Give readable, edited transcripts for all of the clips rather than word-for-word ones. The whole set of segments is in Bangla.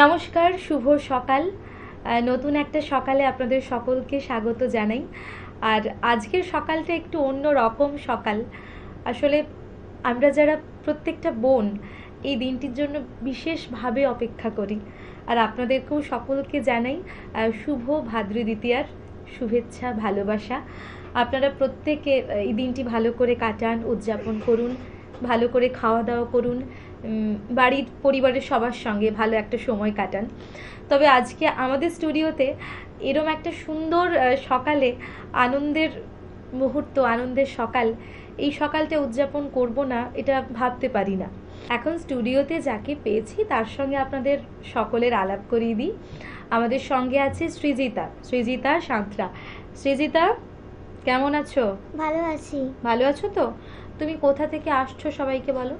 নমস্কার, শুভ সকাল। নতুন একটা সকালে আপনাদের সকলকে স্বাগত জানাই। আর আজকের সকালটা একটু অন্য রকম সকাল। আসলে আমরা যারা প্রত্যেকটা বোন এই দিনটির জন্য বিশেষভাবে অপেক্ষা করি। আর আপনাদেরকেও সকলকে জানাই শুভ ভাদ্র দ্বিতীয়ার শুভেচ্ছা, ভালোবাসা। আপনারা প্রত্যেকে এই দিনটি ভালো করে কাটান, উদযাপন করুন, ভালো করে খাওয়া দাওয়া করুন, বাড়ির পরিবারের সবার সঙ্গে ভালো একটা সময় কাটান। তবে আজকে আমাদের স্টুডিওতে এরম একটা সুন্দর সকালে আনন্দের মুহূর্ত, আনন্দের সকাল, এই সকালটা উদযাপন করব না এটা ভাবতে পারি না। এখন স্টুডিওতে যাকে পেয়েছি তার সঙ্গে আপনাদের সকলের আলাপ করিয়ে দিই। আমাদের সঙ্গে আছে সৃজিতা সাঁতরা। সৃজিতা, কেমন আছো? ভালো আছি। ভালো আছো তো? তুমি কোথা থেকে আসছো সবাইকে বলো।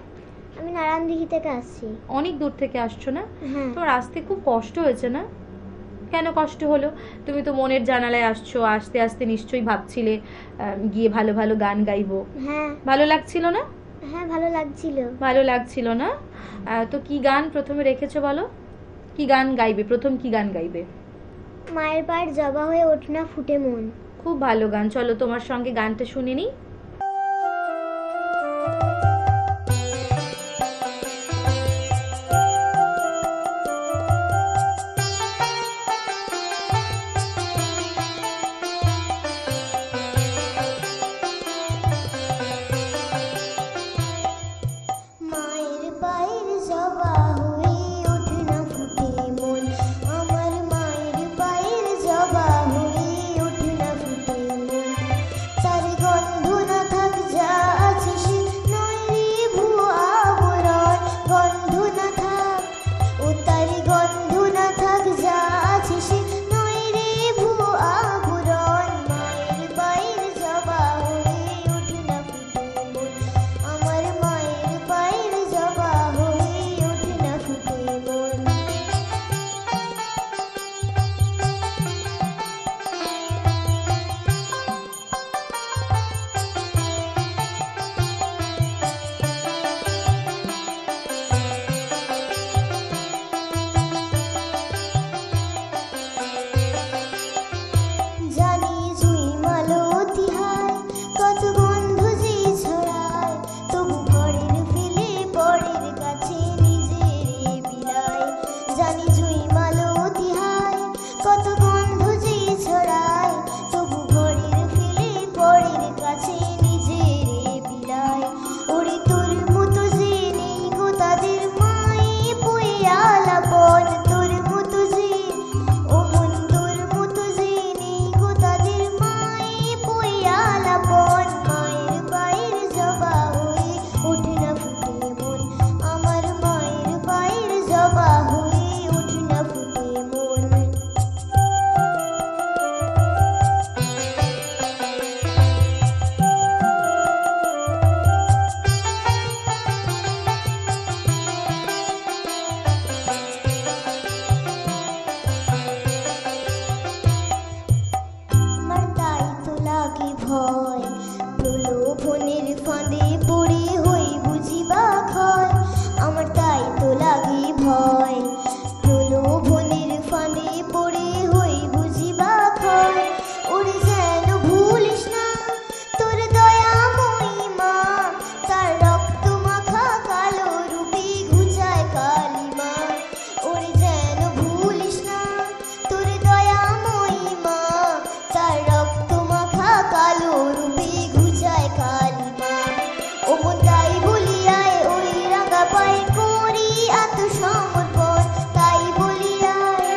আমি নারায়ণদিঘি থেকে আসছি। অনেক দূর থেকে আসছো না? হ্যাঁ। তোমার আসতে খুব কষ্ট হয়েছে না? কেন কষ্ট হলো? তুমি তো মনের জানালায় আসছো, আস্তে আস্তে নিশ্চয়ই ভাবছিলে গিয়ে ভালো ভালো গান গাইবো। হ্যাঁ। ভালো লাগছিল না? হ্যাঁ, ভালো লাগছিল। ভালো লাগছিল না? তো কি গান প্রথমে রেখেছো বলো? কি গান গাইবে? প্রথম কি গান গাইবে? মায়ের পায়ের জবা হয়ে ওঠ না ফুটে মন। খুব ভালো গান, চলো তোমার সঙ্গে গানটা শুনে নিই। মায়ের পায়ের জবা হয়ে ওঠ না ফুটে মন, আমার মায়ের পায়ের জবা হয়ে ওঠ না ফুটে মন। তার গন্ধ না থাক যা আছে সে নয় রে ভুয়া আবরণ, গন্ধ না থাক ও তার গন্ধ না থাক যা আছে সে নয় রে ভুয়া আবরণ। মায়ের পায়ের জবা হয়ে ওঠ না ফুটে মন, আমার মায়ের পায়ের জবা হয়ে ওঠ না ফুটে মন। জানি জুই মালতী হায় কত গন্ধ যে ছড়ায়, তবু ঘরের ফেলে বরের কাছে নিজের বিলায়। জানি জুই মালতী হায় কত গন্ধ যে ছড়ায়, তবু ঘরের ফেলে বরের কাছে নিজের বিলায়। ওরে তোর মতো যে নেই গো তাদের মায়ে বয়ে আলাপন, তোর মতো যে ও মন তোর মতো যে নেই গো তাদের মায়ে বয়ে আলাপন। মায়ের পায়ের জবা হয়ে ওঠ না ফুটে মন, আমার মায়ের পায়ের জবা হয়ে ওঠ না ফুটে মন। আমার তাই তো লাগে ভয়, প্রলোভনের ফাঁদে পড়ে হই বুঝিবা ক্ষয়। আমার তাই তো লাগে ভয়, প্রলোভনের ফাঁদে পড়ে হই বুঝিবা ক্ষয়। ওরে যেন ভুলিস না তোর দয়াময়ী মা, তার রক্ত মাখা কালো রূপে ঘুচায় কালিমা। ওরে যেন ভুলিস না তোর দয়াময়ী মা, তার রক্ত মাখা কালো রূপে ঘুচায় কালিমা। ও মন তাই বলিয়ায় ওই রাঙা পায়ে করি আত্মসমর্পণ, তাই বলিয়ায়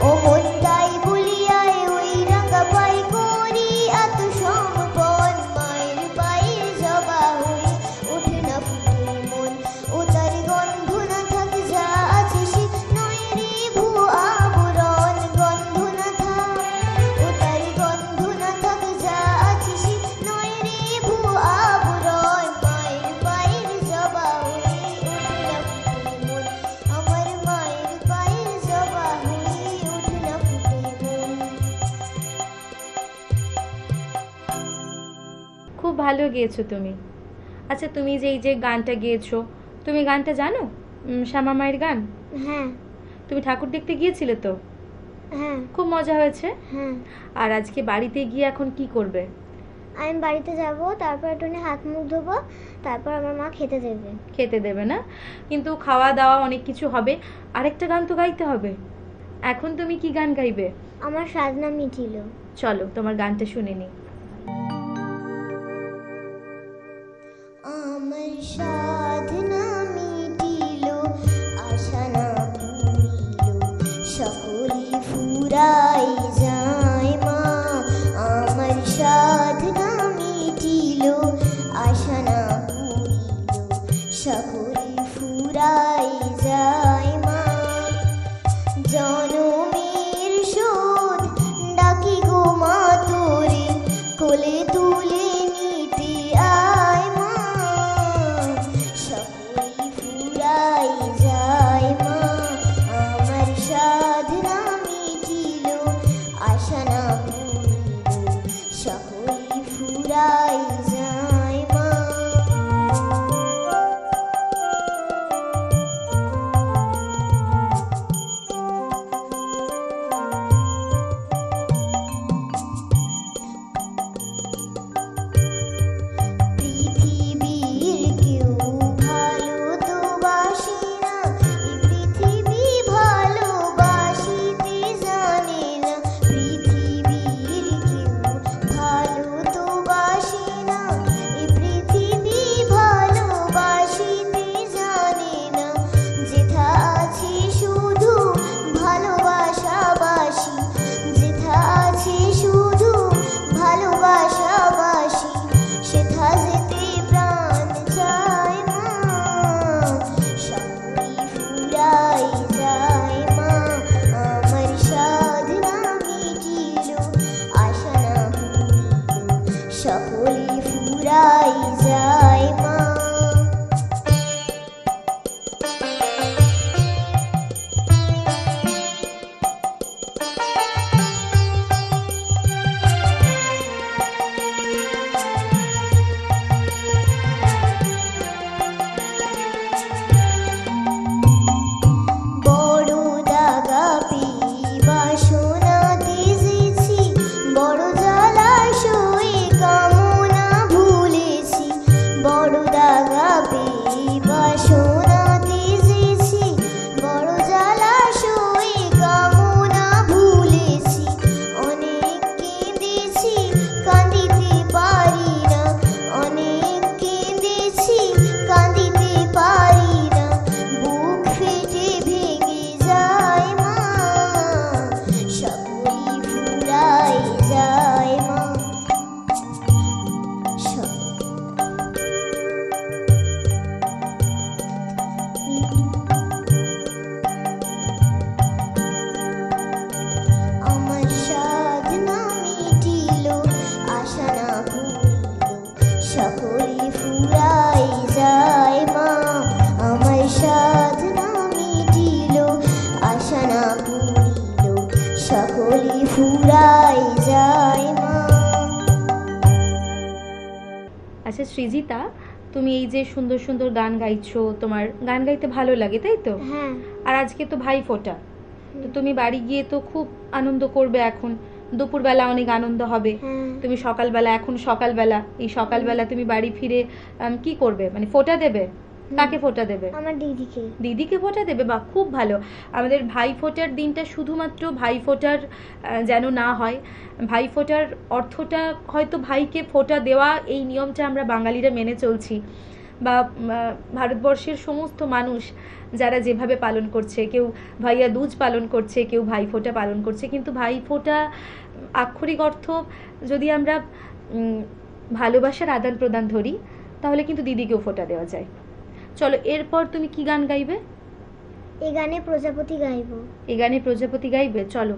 ও মন তাই বলিয়ায় ওই রাঙা পায়ে করি আত্মসমর্পণ। মায়ের পায়ের জবা হয়ে ওঠ না ফুটে মন, ও তার গন্ধ না থাক যা আছে সে নয় রে ভুয়া আবরণ, গন্ধ না থাক ও তার গন্ধ না থাক যা আছে সে নয় রে ভুয়া আবরণ। মায়ের পায়ের জবা হয়ে ওঠ না ফুটে মন, আমার মায়ের পায়ের জবা হয়ে ওঠ না ফুটে মন। খুব ভালো গেয়েছো তুমি। আচ্ছা, তুমি যে এই যে গানটা গেয়েছো, তুমি গানটা জানো? শ্যামা মায়ের গান? হ্যাঁ। তুমি ঠাকুর দেখতে গিয়েছিলে তো? হ্যাঁ। খুব মজা হয়েছে। হ্যাঁ। আর আজকে বাড়িতে গিয়ে এখন কি করবে? আমি বাড়িতে যাব, তারপর একটু হাত মুখ ধোবো, তারপর আমার মা খেতে দেবে। খেতে দেবে না? কিন্তু খাওয়া দাওয়া অনেক কিছু হবে। আরেকটা গান তো গাইতে হবে। এখন তুমি কি গান গাইবে? আমার সাধনা মিটিল। চলো তোমার গানটা শুনে নিই। আমার সাধনা মিটিল, আশা না ভুলিল, সকলে ফুরাই যায় মা। আমার সাধনা মিটিল, আশা না ভুলিল, সকলে ফুরাই যায় মা। জনমের শোধ ডাকি গো মা তোরে, কোলে তুলে নিতে আয় মা। সকলে ফুরাই যায় মা। আমার সাধনা মিটিল, আশা না ভুলিল, সকলে ফুরাই যায় মা। পৃথিবীর কেউ ভালো তো বাসে না, এই পৃথিবী ভালোবাসিতে জানে না। পৃথিবীর কেউ ভালো তো বাসে না, এই পৃথিবী ভালোবাসিতে জানে না। যেথা আছে শুধু ভালোবাসাবাসি, যেথা আছে শুধু ভালোবাসাবাসি, সেথা যেতে প্রাণ চায় মা। সকলে ফুরাই যায় মা। আমার সাধনা মিটিল, আশা না ভুলিল, সকলে ফুরাই যায় মা। বড় দাগা পেয়ে বাসনা তেজেছি, বড় জলাশয়ে কামনা ভুলেছি। বড় দাগা পেয়ে বাসনা তেজেছি, বড় জলাশয়ে কামনা ভুলেছি। অনেক কেঁদেছি, কাঁদিতে পারি না, অনেক কেঁদেছি, কাঁদিতে পারি না। বুক ফেটে ভেঙে যায় মা। সকলে ফুরাই যায় মা। আমার সাধনা মিটিল, আশা না ভুলিল, সকলে ফুরাই যায় মা। আমার সাধনা মিটিল, আশা না ভুলিল, সকলে ফুরাই যায় মা। আচ্ছা সৃজিতা, তুমি এই যে সুন্দর সুন্দর গান গাইছো, তোমার গান গাইতে ভালো লাগে তাই তো? হ্যাঁ। আর আজকে তো ভাইফোঁটা, তো তুমি বাড়ি গিয়ে তো খুব আনন্দ করবে। এখন দুপুরবেলা অনেক আনন্দ হবে। হ্যাঁ। তুমি সকালবেলা, এখন সকালবেলা, এই সকালবেলা তুমি বাড়ি ফিরে কি করবে? মানে ফোঁটা দেবে? কাকে ফোঁটা দেবে? আমার দিদিকে। দিদিকে ফোঁটা দেবে? বা খুব ভালো। আমাদের ভাইফোঁটার দিনটা শুধুমাত্র ভাইফোঁটার যেন না হয়। ভাইফোঁটার অর্থটা হয়তো ভাইকে ফোঁটা দেওয়া, এই নিয়মটা আমরা বাঙালিরা মেনে চলছি, বা ভারতবর্ষের সমস্ত মানুষ যারা যেভাবে পালন করছে, কেউ ভাইয়া দুজ পালন করছে, কেউ ভাইফোঁটা পালন করছে। কিন্তু ভাইফোঁটা আক্ষরিক অর্থ যদি আমরা ভালোবাসার আদান প্রদান ধরি, তাহলে কিন্তু দিদিকেও ফোঁটা দেওয়া যায়। চলো, এরপর তুমি কি গান গাইবে? এই গানে প্রজাপতি গাইবো। এই গানে প্রজাপতি গাইবে? চলো।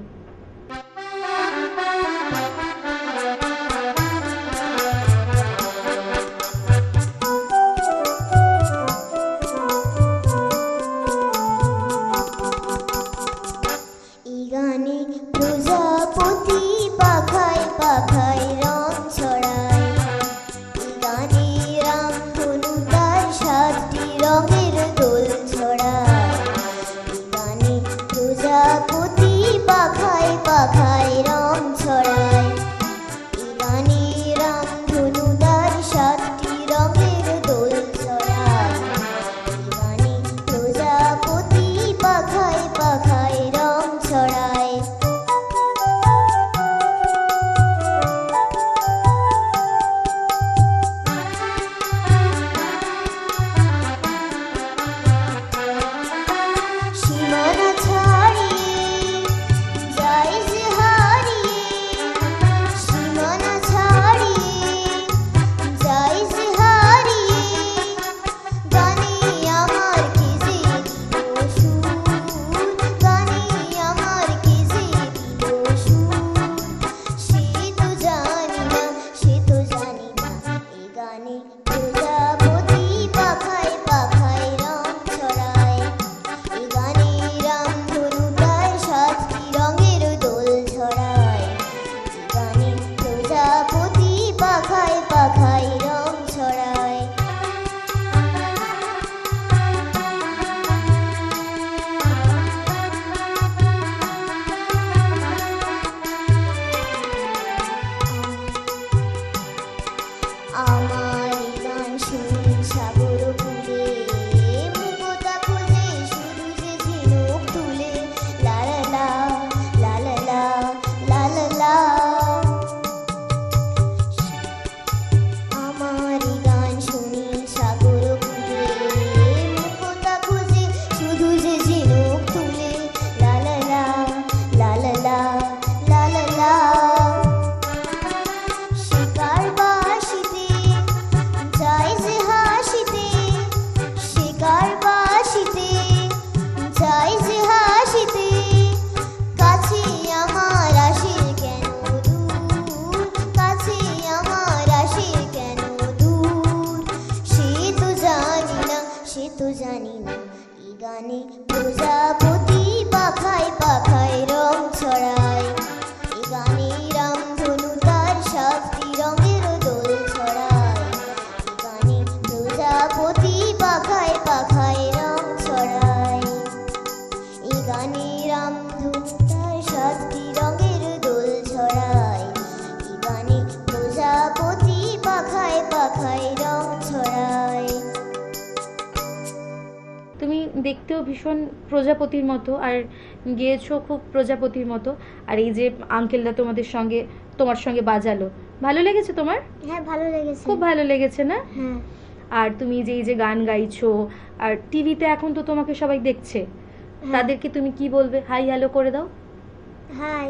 এই গানে প্রজাপতি পাখায় পাখায় রং ছড়ায়। এই গানে রামধনু তার 7টি রঙের দোল ছড়ায়। এই গানে দেখতেও ভীষণ প্রজাপতির মতো, আর গেয়েছো খুব প্রজাপতির মতো। আর এই যে আঙ্কেলরা তোমার সঙ্গে বাজালো, ভালো লেগেছে তোমার? হ্যাঁ, ভালো লেগেছে। খুব ভালো লেগেছে না? হ্যাঁ। আর তুমি যে এই যে গান গাইছো, আর টিভিতে এখন তো তোমাকে সবাই দেখছে, তাদেরকে তুমি কি বলবে? হাই হ্যালো করে দাও। হাই।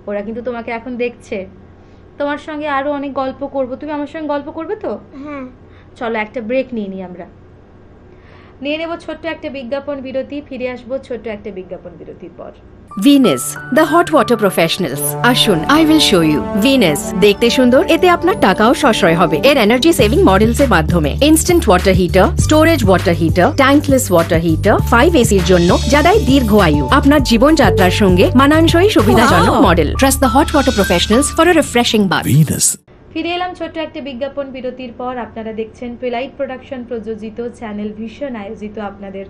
ওরা কিন্তু তোমাকে এখন দেখছে। তোমার সঙ্গে আরো অনেক গল্প করব, তুমি আমার সঙ্গে গল্প করবে তো? হ্যাঁ। চলো একটা ব্রেক নিয়ে নিই, আমরা নিয়ে নেব ছোট্ট একটা বিজ্ঞাপন বিরতি, ফিরে আসবো ছোট্ট একটা বিজ্ঞাপন বিরতির পর। Venus, the hot water professionals. আসুন, I will show you. Venus, দেখতে সুন্দর, এতে আপনার টাকাও সাশ্রয় হবে। এর এনার্জি সেভিং মডেলস এর মাধ্যমে instant water heater, storage water heater, tankless water heater, 5 এসির জন্য যা দেয় দীর্ঘ আয়ু। আপনার জীবনযাত্রার সঙ্গে মানানসই সুবিধাজনক model. Trust the hot water professionals for a refreshing bath. Venus. ফিরে এলাম ছোট্ট একটা বিজ্ঞাপন বিরতির পর। আপনারা দেখছেন প্রিলাইট প্রোডাকশন প্রযোজিত, চ্যানেল ভিশন আয়োজিত আপনাদের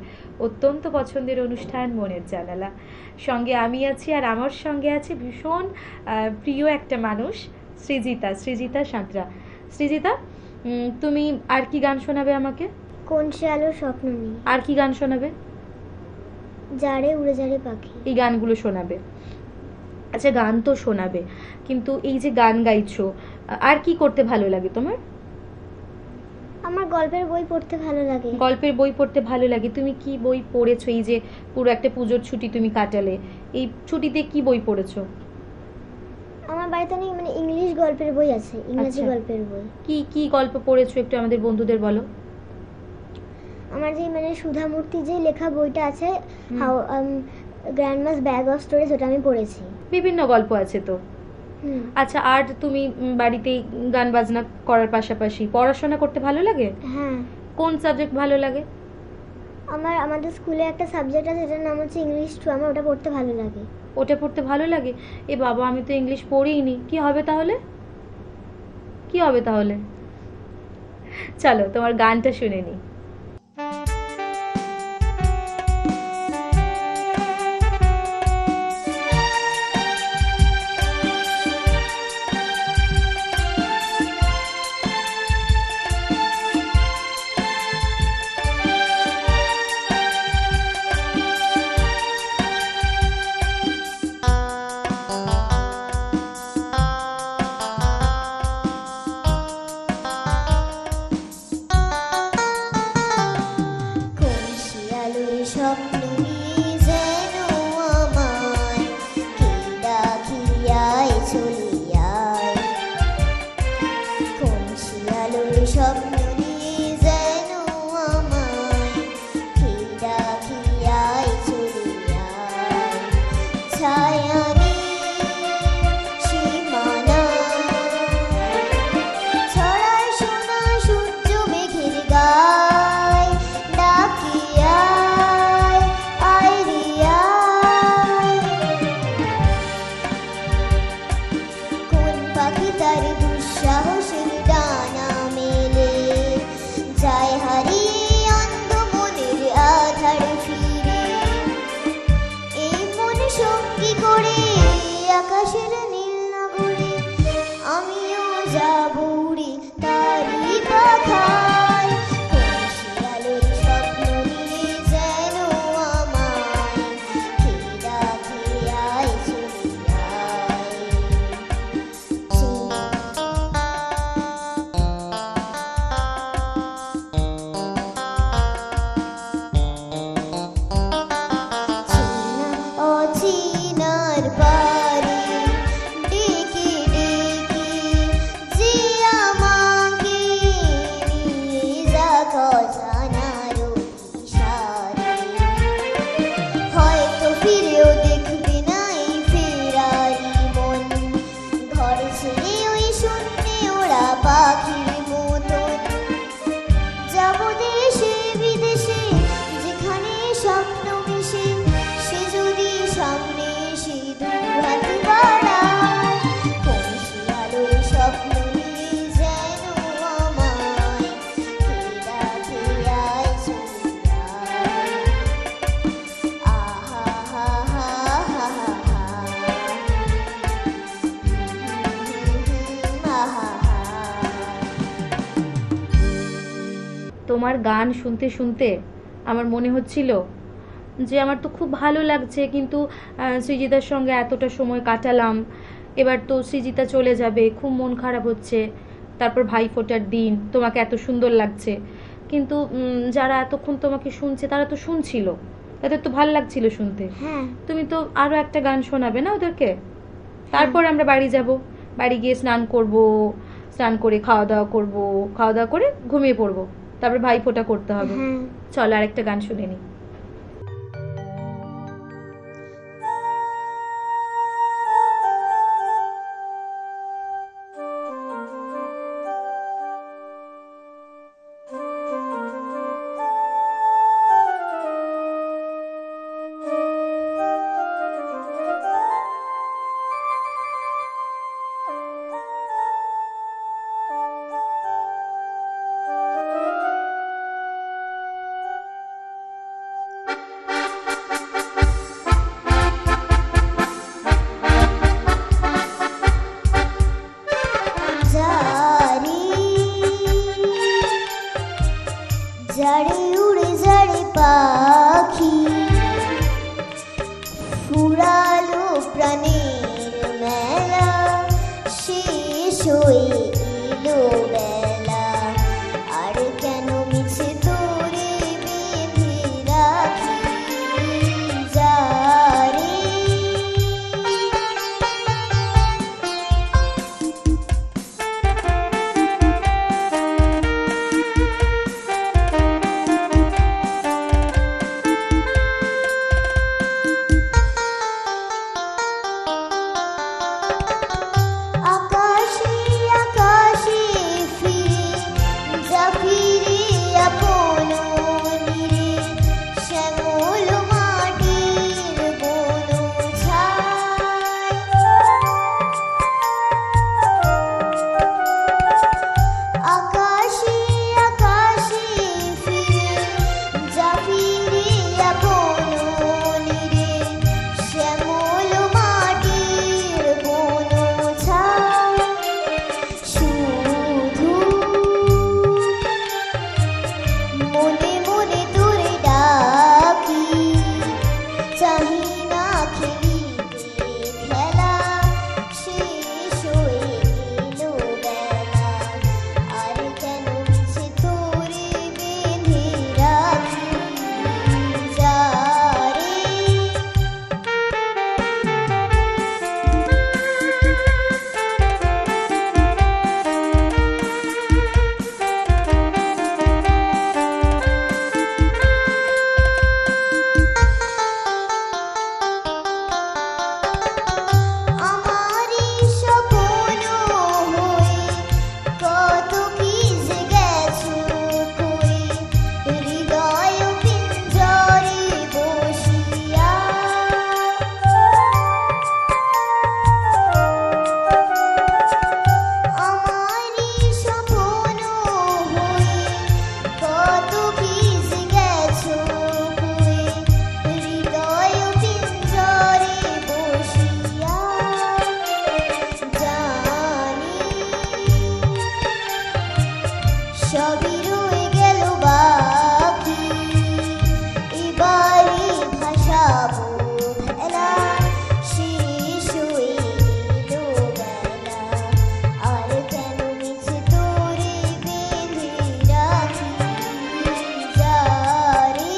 অত্যন্ত পছন্দের অনুষ্ঠান মনের জানালা। সঙ্গে আমি আছি, আর আমার সঙ্গে আছে ভীষণ প্রিয় একটা মানুষ, সৃজিতা সাঁতরা। সৃজিতা, তুমি আর কি গান শোনাবে আমাকে? কোন সে আলো স্বপ্ন নেই। আর কি গান শোনাবে? যারে উড়ে যারে পাখি। এই গানগুলো শোনাবে? আচ্ছা, গান তো শোনাবে, কিন্তু এই যে গান গাইছো, আর কি করতে ভালো লাগে তোমার? আমার গল্পের বই পড়তে ভালো লাগে। গল্পের বই পড়তে ভালো লাগে। তুমি কি বই পড়েছো? এই যে পুরো একটা পুজোর ছুটি তুমি কাটালে, এই ছুটিতে কি বই পড়েছো? আমার বাড়িতে অনেক ইংলিশ গল্পের বই আছে, ইংরেজি আচ্ছা। গল্পের বই। কি কি গল্প পড়েছো একটু আমাদের বন্ধুদের বলো। আমার যে সুধা মূর্তি যে লেখা বইটা আছে, হাউ গ্র্যান্ডমাস ব্যাগ অফ স্টোরিজ, ওটা আমি পড়েছি। বিভিন্ন গল্প আছে তো। আচ্ছা, আর তুমি বাড়িতেই গান বাজনা করার পাশাপাশি পড়াশোনা করতে ভালো লাগে? হ্যাঁ। কোন সাবজেক্ট ভালো লাগে? আমাদের স্কুলে একটা সাবজেক্ট আছে, যেটার নাম হচ্ছে ইংলিশ 2, আমার ওটা পড়তে ভালো লাগে। ওটা পড়তে ভালো লাগে? এ বাবা, আমি তো ইংলিশ পড়িনি, কি হবে তাহলে? চলো তোমার গানটা শুনে নি। কোন সে আলোয় স্বপ্ন নিয়ে যেন আমায় কে ডাকিয়ায় চলিয়ায়। কোন সে আলোয় স্বপ্ন নিয়ে যেন আমায় কে ডাকিয়ায় চলিয়ায়। ছায়া নেই সীমানা, ছড়ায় সোনা সূর্য মেঘের গায়। ডাকিয়ায় আয় রে আয়। কোন পাখি তার দুঃসাহসের ডানা মেলে যায় হারিয়ে অন্ধ মনের আধার ফিরে। এই মন সঙ্গী করে আকাশের নীল নগরে আমিও যাব উড়ে তারই পাখায়। কোন সে আলোর স্বপ্ন নিয়ে যেন আমায় কে ডাকে আয় চলিয়ায়। অচিনার পারে ডেকে ডেকে যে আমাকে নিয়ে যাক অজানার অভিসারে। হয়তো ফিরেও দেখবে না এই ফেরারি মন, ঘর ছেড়ে ওই শূন্যে ওরা পাখির মতন। যাব দেশে বিদেশে যেখানে স্বপ্ন মিশে, সে যদি সামনে এসে দুহাত বাড়ায়। কোন সে আলোয় স্বপ্ন নিয়ে যেন আমায় কে ডাকে আয় চলিয়ায়। আহা হা হা হা হা হা। আহা হা। তোমার গান শুনতে শুনতে আমার মনে হচ্ছিল যে আমার তো খুব ভালো লাগছে, কিন্তু সৃজিতার সঙ্গে এতটা সময় কাটালাম, এবার তো সৃজিতা চলে যাবে, খুব মন খারাপ হচ্ছে। তারপর ভাইফোঁটার দিন, তোমাকে এত সুন্দর লাগছে, কিন্তু যারা এতক্ষণ তোমাকে শুনছে তারা তো শুনছিল, তাদের তো ভাল লাগছিল শুনতে। হ্যাঁ তুমি তো আরও একটা গান শোনাবে না ওদেরকে? তারপর আমরা বাড়ি যাব, বাড়ি গিয়ে স্নান করব, স্নান করে খাওয়া দাওয়া করব, খাওয়া দাওয়া করে ঘুমিয়ে পড়বো, তারপর ভাইফোঁটা করতে হবে। হ্যাঁ চলো আরেকটা গান শুনে নিই। জারি জারে উড়ে জারে পাখি, ফুরালো প্রাণের মেলা, শেষ হয়ে এলো বেলা, আর কেন মিছে তোরে বেঁধে রাখি জারে। আকাশে আকাশে ফিরে যা ফিরে আপন নীরে, শ্যামল মাটির বন ছায়। আকাশে আকাশে ফিরে যা ফিরে আপন নীরে, শ্যামল মাটির বন ছায়। শুধু মনে মনে তোরে ডাকি, চাহি না খেলিতে খেলা, শেষ হয়ে এলো বেলা, আর কেন মিছে তোরে বেঁধে রাখি জারে। আমারই স্বপ্ন হয়ে কত কি যে গেছো কই, হৃদয় পিঞ্জরে বসিয়া। আমারই স্বপ্ন হয়ে কত কি যে গেছো কই, হৃদয় পিঞ্জরে বসিয়া। জানি সবই রয়ে গেল বাকি, এবারে ভাসাবো ভেলা, শেষ হয়ে এলো বেলা, আর কেন মিছে তোরে বেঁধে রাখি জারে।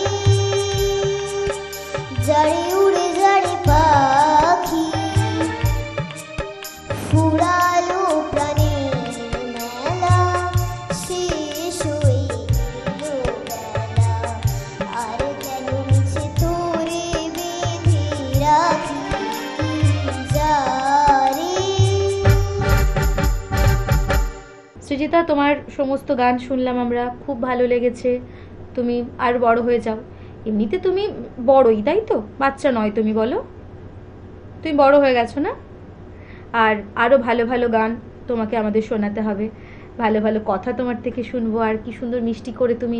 জারে উড়ে জারে পাখি, ফুরালো প্রাণের মেলা, শেষ হয়ে এলো বেলা, আর কেন মিছে তোরে বেঁধে রাখি জারে। সৃজিতা, তোমার সমস্ত গান শুনলাম আমরা, খুব ভালো লেগেছে। তুমি আর বড় হয়ে যাও, এমনিতে তুমি বড়ই, তাই তো? বাচ্চা নয় তুমি, বলো? তুমি বড় হয়ে গেছো না? আর আরও ভালো ভালো গান তোমাকে আমাদের শোনাতে হবে, ভালো ভালো কথা তোমার থেকে শুনবো, আর কি সুন্দর মিষ্টি করে তুমি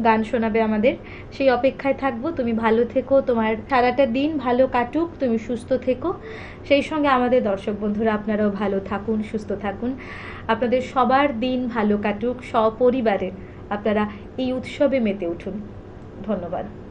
গান শোনাবে আমাদের, সেই অপেক্ষায় থাকবো। তুমি ভালো থেকো, তোমার সারাটা দিন ভালো কাটুক, তুমি সুস্থ থেকো। সেই সঙ্গে আমাদের দর্শক বন্ধুরা, আপনারাও ভালো থাকুন, সুস্থ থাকুন, আপনাদের সবার দিন ভালো কাটুক, সপরিবারে আপনারা এই উৎসবে মেতে উঠুন। ধন্যবাদ।